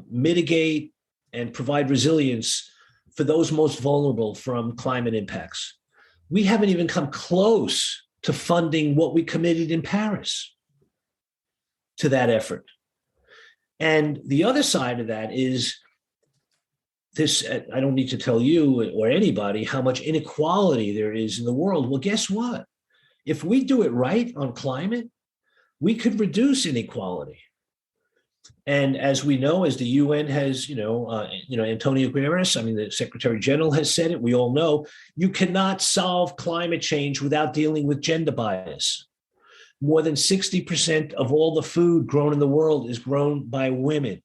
mitigate and provide resilience for those most vulnerable from climate impacts. We haven't even come close to funding what we committed in Paris to that effort. And the other side of that is this, I don't need to tell you or anybody how much inequality there is in the world. Well, guess what? If we do it right on climate, we could reduce inequality. And as we know, as the UN has, Antonio Guterres, the Secretary General has said it, we all know, you cannot solve climate change without dealing with gender bias. More than 60% of all the food grown in the world is grown by women.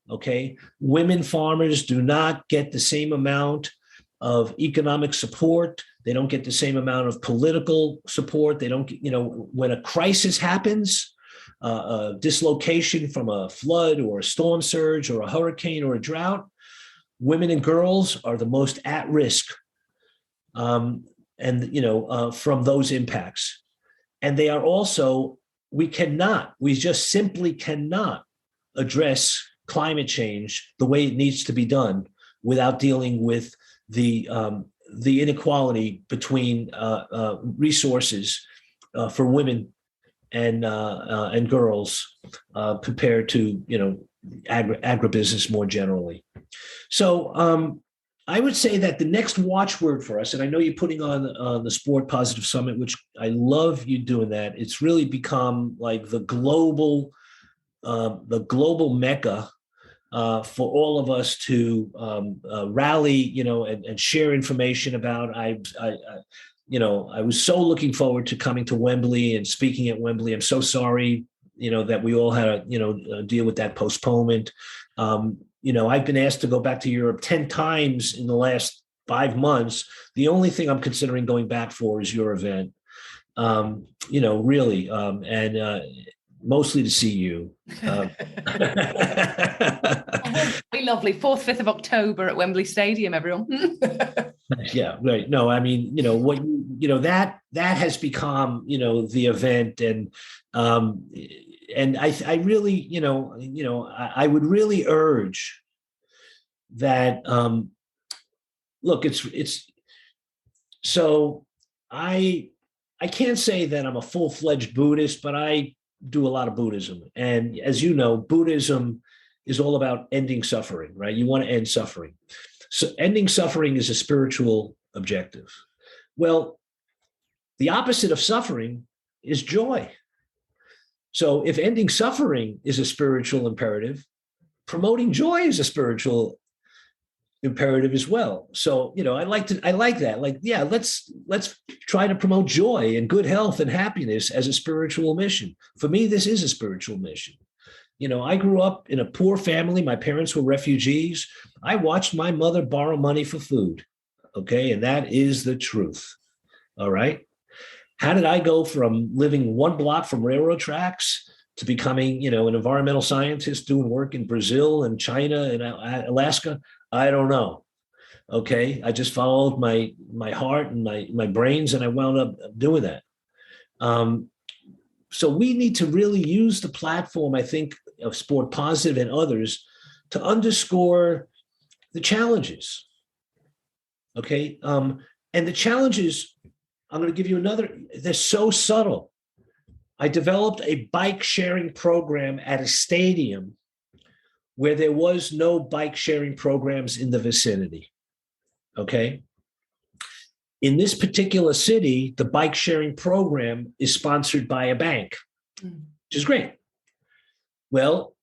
Okay. Women farmers do not get the same amount of economic support. They don't get the same amount of political support. They don't, when a crisis happens, a dislocation from a flood or a storm surge or a hurricane or a drought, women and girls are the most at risk from those impacts. And they are also, we just simply cannot address climate change the way it needs to be done without dealing with the inequality between resources for women and girls compared to agribusiness more generally. So I would say that the next watchword for us, and I know you're putting on the Sport Positive Summit, which I love you doing that. It's really become like the global mecca for all of us to rally, and share information about. I was so looking forward to coming to Wembley and speaking at Wembley. I'm so sorry, that we all had to, deal with that postponement. I've been asked to go back to Europe 10 times in the last 5 months. The only thing I'm considering going back for is your event, really, and mostly to see you. Be lovely. 4th, 5th of October at Wembley Stadium, everyone. Yeah, right. No, that has become, the event, and I really, I would really urge that. Look, it's so I I can't say that I'm a full-fledged Buddhist, but I do a lot of Buddhism. And as you know, Buddhism is all about ending suffering, right? You want to end suffering. So ending suffering is a spiritual objective. Well, the opposite of suffering is joy. So if ending suffering is a spiritual imperative, promoting joy is a spiritual imperative as well. So, I like that. Like, yeah, let's try to promote joy and good health and happiness as a spiritual mission. For me, this is a spiritual mission. I grew up in a poor family. My parents were refugees. I watched my mother borrow money for food. Okay. And that is the truth. All right. How did I go from living one block from railroad tracks to becoming, an environmental scientist doing work in Brazil and China and Alaska? I don't know. Okay. I just followed my heart and my brains, and I wound up doing that. So we need to really use the platform, I think, of Sport Positive and others to underscore the challenges. Okay. And the challenges, I'm going to give you another, they're so subtle. I developed a bike sharing program at a stadium where there was no bike sharing programs in the vicinity. Okay. In this particular city, the bike sharing program is sponsored by a bank, which is great. Well,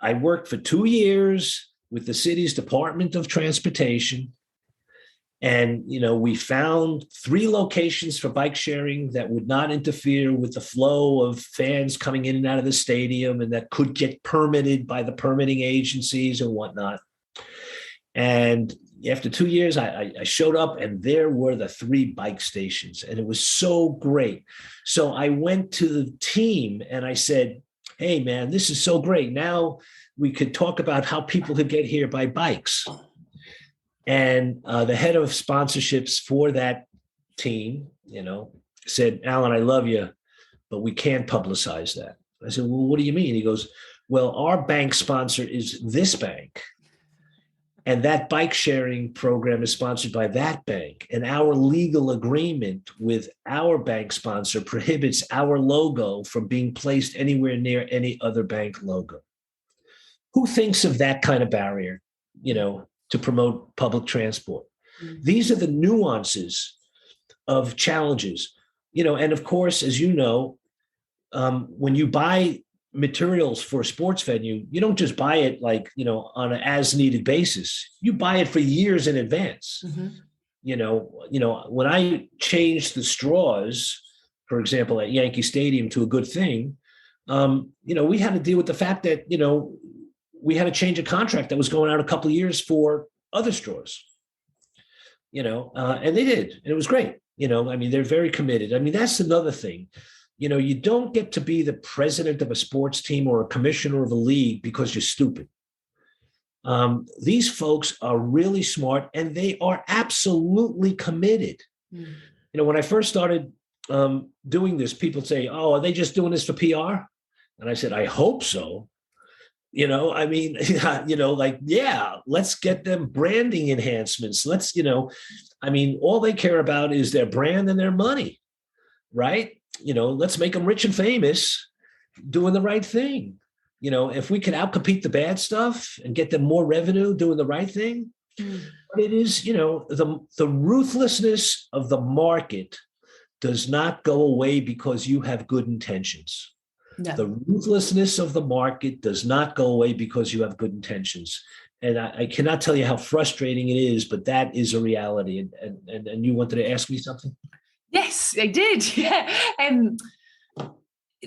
I worked for 2 years with the city's Department of Transportation. And, we found 3 locations for bike sharing that would not interfere with the flow of fans coming in and out of the stadium and that could get permitted by the permitting agencies and whatnot. And after 2 years, I showed up and there were the 3 bike stations, and it was so great. So I went to the team and I said, hey, man, this is so great. Now we could talk about how people could get here by bikes. And the head of sponsorships for that team, said, Allen, I love you, but we can't publicize that. I said, well, what do you mean? He goes, well, our bank sponsor is this bank. And that bike sharing program is sponsored by that bank. And our legal agreement with our bank sponsor prohibits our logo from being placed anywhere near any other bank logo. Who thinks of that kind of barrier, to promote public transport? Mm-hmm. These are the nuances of challenges, and of course, as you know, when you buy materials for a sports venue, you don't just buy it on an as needed basis. You buy it for years in advance. Mm-hmm. When I changed the straws, for example, at Yankee Stadium to a good thing, we had to deal with the fact that, we had to change a contract that was going out a couple of years for other straws, and they did. And it was great. They're very committed. That's another thing. You don't get to be the president of a sports team or a commissioner of a league because you're stupid. These folks are really smart and they are absolutely committed. Mm. When I first started doing this, people say, oh, are they just doing this for PR? And I said, I hope so. Yeah, let's get them branding enhancements. All they care about is their brand and their money, right? Let's make them rich and famous doing the right thing. If we can outcompete the bad stuff and get them more revenue doing the right thing, but it is, the ruthlessness of the market does not go away because you have good intentions. No. The ruthlessness of the market does not go away because you have good intentions. And I cannot tell you how frustrating it is, but that is a reality. And you wanted to ask me something? Yes, I did. Yeah.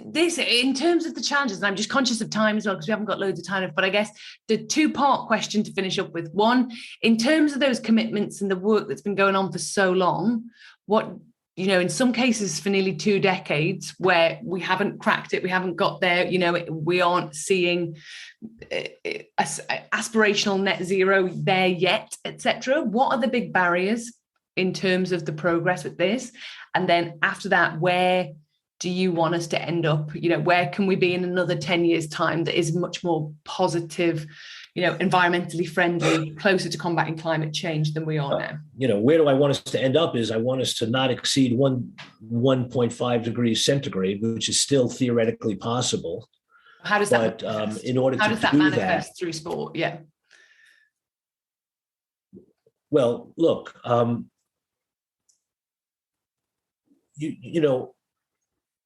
This, in terms of the challenges, and I'm just conscious of time as well, because we haven't got loads of time, but I guess the 2-part question to finish up with. One, in terms of those commitments and the work that's been going on for so long, what, in some cases for nearly 2 decades where we haven't cracked it, we haven't got there, we aren't seeing aspirational net zero there yet, etc. What are the big barriers in terms of the progress with this? And then after that, where do you want us to end up? Where can we be in another 10 years' time that is much more positive, environmentally friendly, closer to combating climate change than we are now? Where do I want us to end up is I want us to not exceed 1.5 degrees centigrade, which is still theoretically possible. How does that manifest? In order How to does that do manifest that, through sport? Yeah. Well, look,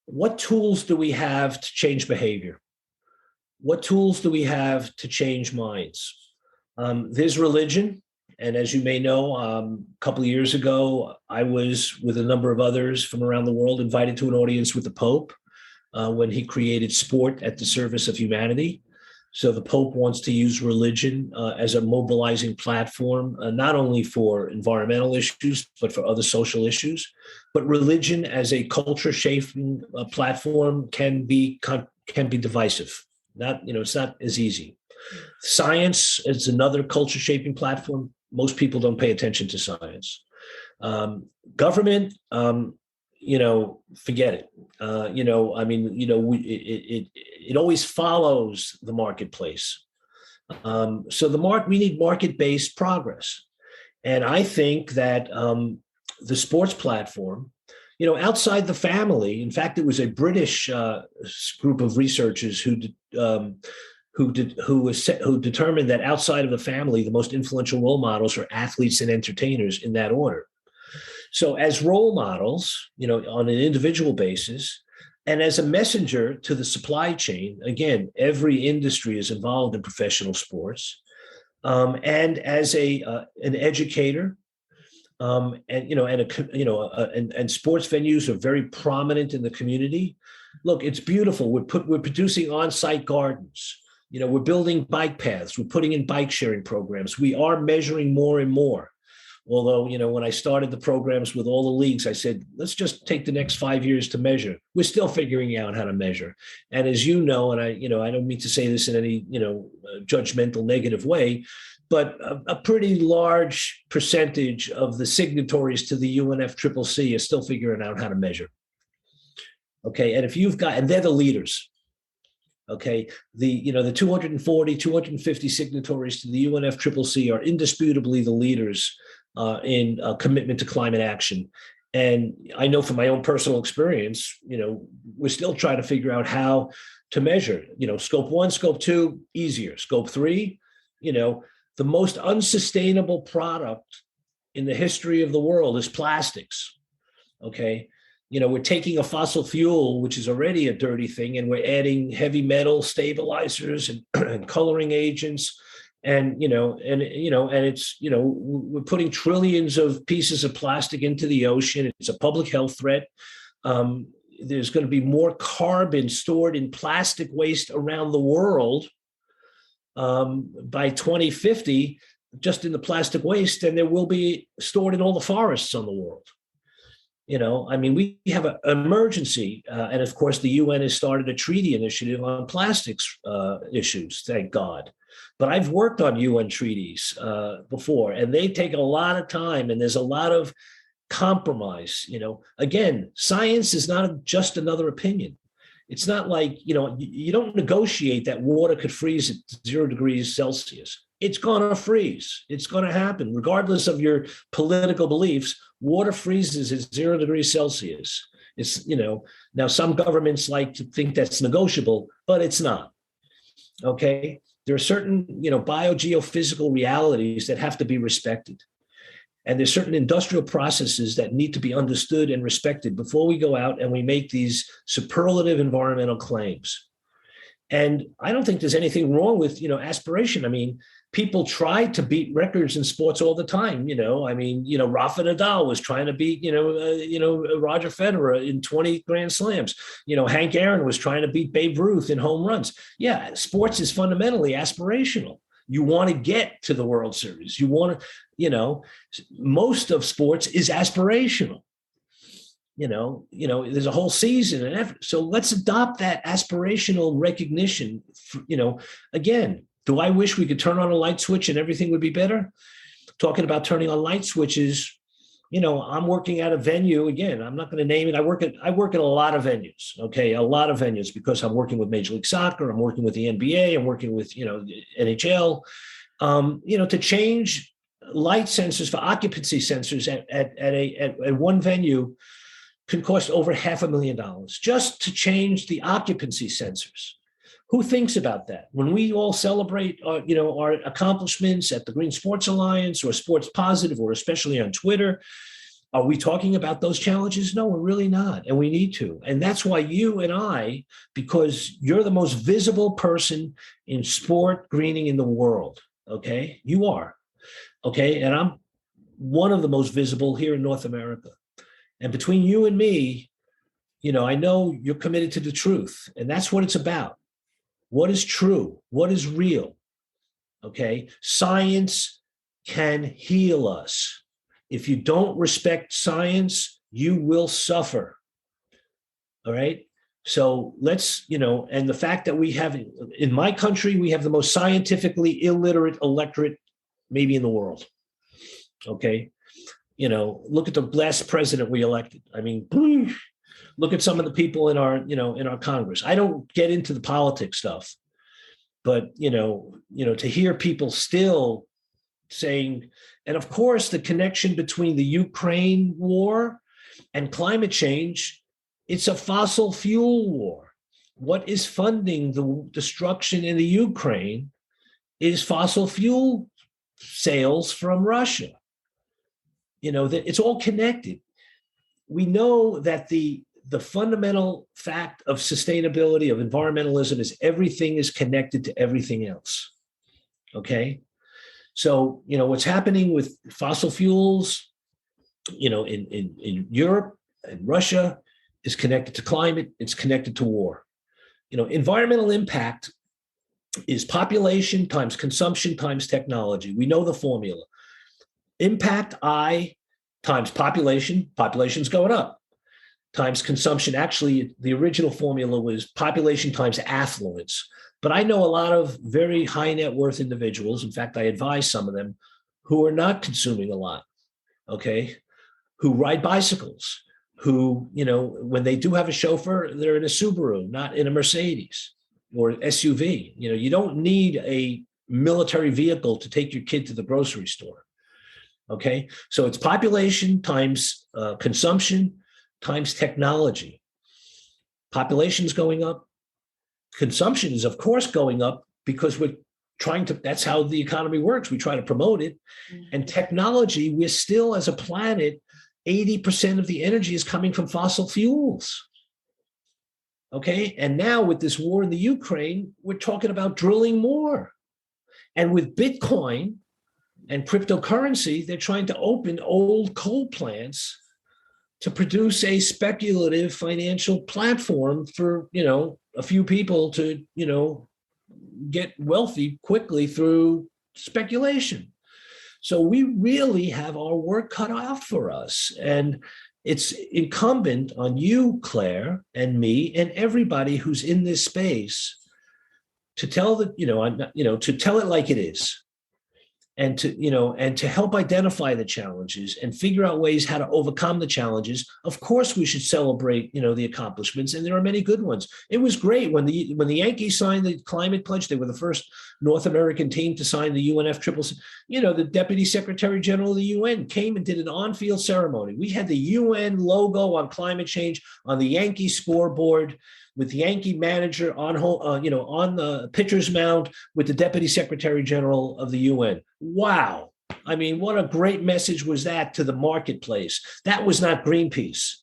what tools do we have to change behavior? What tools do we have to change minds? There's religion. And as you may know, a couple of years ago, I was with a number of others from around the world invited to an audience with the Pope when he created sport at the service of humanity. So the Pope wants to use religion as a mobilizing platform, not only for environmental issues, but for other social issues. But religion as a culture-shaping platform can be divisive. It's not as easy. Science is another culture-shaping platform. Most people don't pay attention to science. Government, forget it. It always follows the marketplace. So we need market-based progress. And I think that the sports platform, outside the family, in fact, it was a British group of researchers who determined that outside of the family, the most influential role models are athletes and entertainers in that order. So as role models, on an individual basis, and as a messenger to the supply chain, again, every industry is involved in professional sports, and as an educator, and sports venues are very prominent in the community. Look, it's beautiful. We're producing on-site gardens. We're building bike paths. We're putting in bike sharing programs. We are measuring more and more. Although, when I started the programs with all the leagues, I said, let's just take the next 5 years to measure. We're still figuring out how to measure. And as you know, and I don't mean to say this in any, judgmental, negative way, but a pretty large percentage of the signatories to the UNFCCC are still figuring out how to measure. Okay. And and they're the leaders. Okay. The 240, 250 signatories to the UNFCCC are indisputably the leaders in commitment to climate action. And I know from my own personal experience, we're still trying to figure out how to measure, scope 1, scope 2, easier. Scope 3, the most unsustainable product in the history of the world is plastics. Okay. We're taking a fossil fuel, which is already a dirty thing, and we're adding heavy metal stabilizers and coloring agents. And it's, we're putting trillions of pieces of plastic into the ocean. It's a public health threat. There's going to be more carbon stored in plastic waste around the world by 2050, just in the plastic waste, than there will be stored in all the forests on the world. We have an emergency. And of course, the UN has started a treaty initiative on plastics issues, thank God. But I've worked on UN treaties before, and they take a lot of time, and there's a lot of compromise. Again, science is not just another opinion. It's not like, you don't negotiate that water could freeze at 0 degrees Celsius. It's going to freeze. It's going to happen. Regardless of your political beliefs, water freezes at 0 degrees Celsius. It's, now some governments like to think that's negotiable, but it's not. Okay. There are certain, biogeophysical realities that have to be respected. And there's certain industrial processes that need to be understood and respected before we go out and we make these superlative environmental claims. And I don't think there's anything wrong with, aspiration. I mean, people try to beat records in sports all the time. Rafa Nadal was trying to beat, Roger Federer in 20 Grand Slams. Hank Aaron was trying to beat Babe Ruth in home runs. Yeah, sports is fundamentally aspirational. You want to get to the World Series. You want to, most of sports is aspirational. There's a whole season and effort. So let's adopt that aspirational recognition. Again, do I wish we could turn on a light switch and everything would be better? Talking about turning on light switches, I'm working at a venue. Again, I'm not going to name it. I work at a lot of venues. Okay, a lot of venues, because I'm working with Major League Soccer. I'm working with the NBA. I'm working with NHL. To change light sensors for occupancy sensors at one venue can cost over $500,000 just to change the occupancy sensors. Who thinks about that? When we all celebrate, our accomplishments at the Green Sports Alliance or Sports Positive, or especially on Twitter, are we talking about those challenges? No, we're really not, and we need to. And that's why you and I, because you're the most visible person in sport greening in the world. Okay, you are. Okay, and I'm one of the most visible here in North America. And between you and me, I know you're committed to the truth, and that's what it's about. What is true? What is real? Okay. Science can heal us. If you don't respect science, you will suffer. All right. So let's, and the fact that we have, in my country, we have the most scientifically illiterate electorate maybe in the world. Okay. Look at the last president we elected. I mean, look at some of the people in our Congress. I don't get into the politics stuff, but to hear people still saying, and of course, the connection between the Ukraine war and climate change, it's a fossil fuel war. What is funding the destruction in the Ukraine is fossil fuel sales from Russia. That it's all connected. We know that the fundamental fact of sustainability, of environmentalism, is everything is connected to everything else. Okay. So, what's happening with fossil fuels, in Europe and Russia is connected to climate. It's connected to war. Environmental impact is population times consumption times technology. We know the formula. Impact I times population's going up, times consumption. Actually, the original formula was population times affluence. But I know a lot of very high net worth individuals, in fact, I advise some of them, who are not consuming a lot, okay, who ride bicycles, who, when they do have a chauffeur, they're in a Subaru, not in a Mercedes or SUV. You don't need a military vehicle to take your kid to the grocery store. Okay, so it's population times consumption times technology. Population is going up. Consumption is, of course, going up because we're trying to, that's how the economy works. We try to promote it. Mm-hmm. And technology, we're still, as a planet, 80% of the energy is coming from fossil fuels. Okay, and now with this war in the Ukraine, we're talking about drilling more. And with Bitcoin and cryptocurrency, they're trying to open old coal plants to produce a speculative financial platform for, a few people to, get wealthy quickly through speculation. So we really have our work cut out for us. And it's incumbent on you, Claire, and me, and everybody who's in this space to tell to tell it like it is. And to help identify the challenges and figure out ways how to overcome the challenges. Of course, we should celebrate, the accomplishments, and there are many good ones. It was great when the Yankees signed the climate pledge. They were the first North American team to sign the UNFCCC. The Deputy Secretary General of the UN came and did an on-field ceremony. We had the UN logo on climate change on the Yankee scoreboard, with the Yankee manager on the pitcher's mound with the Deputy Secretary General of the UN. Wow. I mean, what a great message was that to the marketplace. That was not Greenpeace.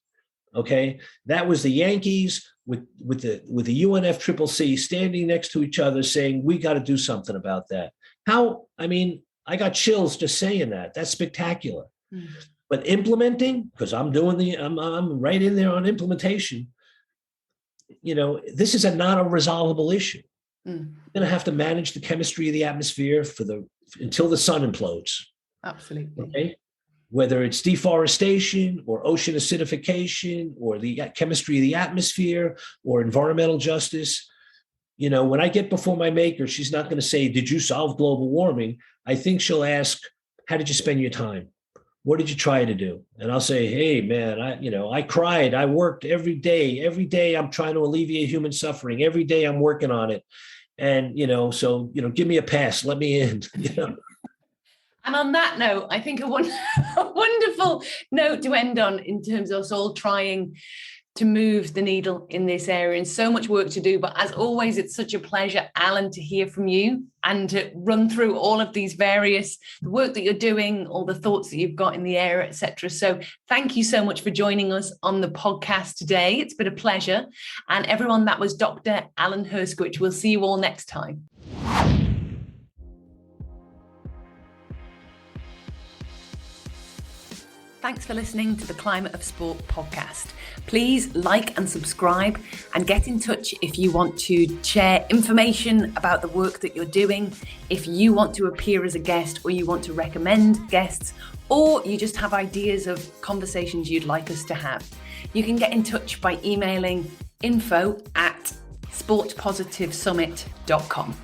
Okay. That was the Yankees with the UNFCCC standing next to each other saying, we got to do something about that. I got chills just saying that. That's spectacular. Mm-hmm. But implementing, because I'm right in there on implementation. This is not a resolvable issue. Mm. We're going to have to manage the chemistry of the atmosphere until the sun implodes. Absolutely. Okay? Whether it's deforestation or ocean acidification or the chemistry of the atmosphere or environmental justice. When I get before my maker, she's not going to say, did you solve global warming? I think she'll ask, how did you spend your time? what did you try to do? And I'll say, hey, man, I cried. I worked every day. Every day I'm trying to alleviate human suffering. Every day I'm working on it. And, so, give me a pass. Let me in. And on that note, I think a wonderful note to end on in terms of us all trying to move the needle in this area, and so much work to do. But as always, it's such a pleasure, Allen, to hear from you and to run through all of these various work that you're doing, all the thoughts that you've got in the area, etc. So thank you so much for joining us on the podcast today. It's been a pleasure. And everyone, that was Dr. Allen Hershkowitz. We'll see you all next time. Thanks for listening to the Climate of Sport podcast. Please like and subscribe and get in touch if you want to share information about the work that you're doing, if you want to appear as a guest or you want to recommend guests, or you just have ideas of conversations you'd like us to have. You can get in touch by emailing info@sportpositivesummit.com.